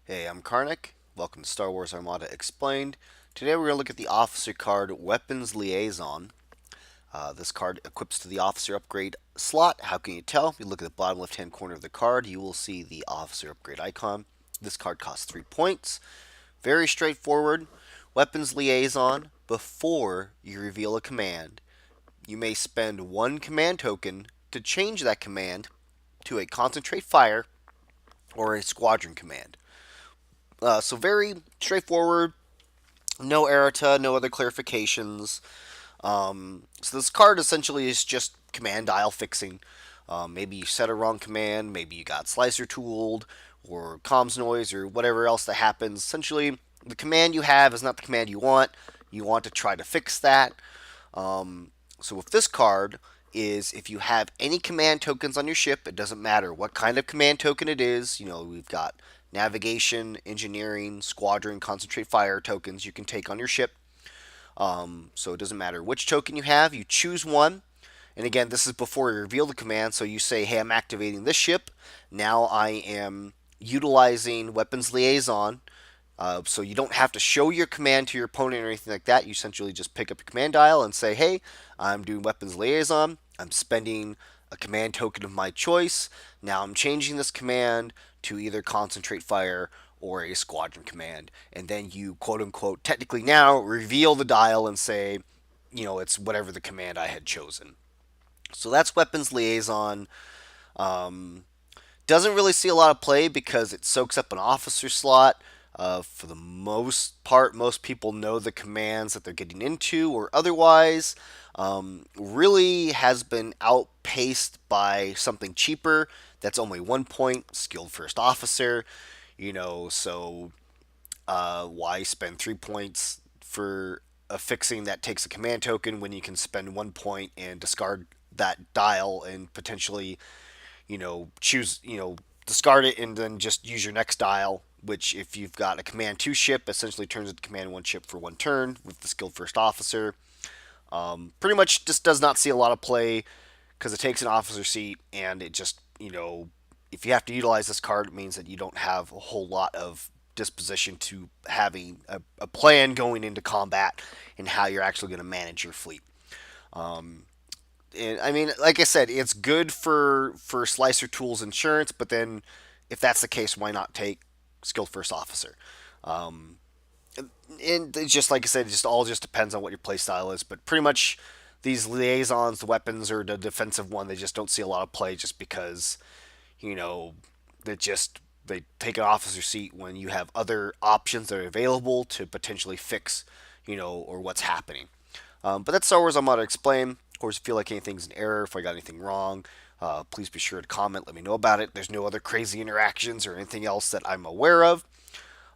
Hey, I'm Karnik. Welcome to Star Wars Armada Explained. Today we're going to look at the officer card Weapons Liaison. This card equips to the officer upgrade slot. How can you tell? If you look at the bottom left hand corner of the card, you will see the officer upgrade icon. This card costs 3 points. Very straightforward. Weapons Liaison. Before you reveal a command, you may spend 1 command token to change that command to a concentrate fire or a squadron command. So very straightforward, no errata, no other clarifications. So this card essentially is just command dial fixing. Maybe you set a wrong command, maybe you got slicer tooled, or comms noise, or whatever else that happens. Essentially, the command you have is not the command you want. You want to try to fix that. So with this card is if you have any command tokens on your ship, it doesn't matter what kind of command token it is. We've got navigation, engineering, squadron, concentrate fire tokens you can take on your ship. So it doesn't matter which token you have, you choose one. And again, this is before you reveal the command, so you say, hey, I'm activating this ship. Now I am utilizing Weapons Liaison. So you don't have to show your command to your opponent or anything like that. You essentially just pick up your command dial and say, hey, I'm doing Weapons Liaison. I'm spending a command token of my choice. Now I'm changing this command to either Concentrate Fire or a Squadron command. And then you, quote unquote, technically now reveal the dial and say, it's whatever the command I had chosen. So that's Weapons Liaison. Um, doesn't really see a lot of play because it soaks up an officer slot. For the most part, most people know the commands that they're getting into or otherwise. Really has been outpaced by something cheaper that's only 1 point, Skilled First Officer. So why spend 3 points for a fixing that takes a command token when you can spend 1 point and discard that dial and potentially choose, discard it and then just use your next dial, which if you've got a command 2 ship, essentially turns into command 1 ship for 1 turn with the skilled first officer. Pretty much just does not see a lot of play because it takes an officer seat and it just, if you have to utilize this card, it means that you don't have a whole lot of disposition to having a plan going into combat and how you're actually going to manage your fleet. And I mean, like I said, it's good for slicer tools insurance, but then if that's the case, why not take skilled first officer? Um, and it's just like I said, it just depends on what your playstyle is. But pretty much these liaisons, the weapons or the defensive one, they just don't see a lot of play just because you know they take an officer seat when you have other options that are available to potentially fix or what's happening. But that's Star Wars Armada Explain. Of course, if you feel like anything's an error, if I got anything wrong, please be sure to comment. Let me know about it. There's no other crazy interactions or anything else that I'm aware of,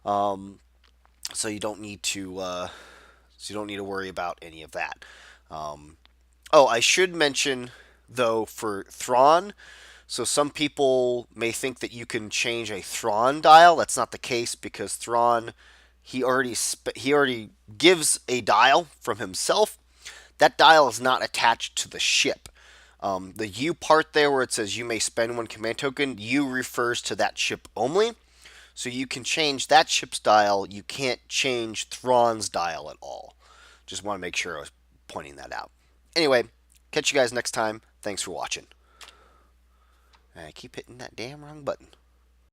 so you don't need to worry about any of that. Um, oh, I should mention though for Thrawn. So some people may think that you can change a Thrawn dial. That's not the case because Thrawn he already gives a dial from himself. That dial is not attached to the ship. The U part there where it says you may spend 1 command token, U refers to that ship only. So you can change that ship's dial. You can't change Thrawn's dial at all. Just want to make sure I was pointing that out. Anyway, catch you guys next time. Thanks for watching. I keep hitting that damn wrong button.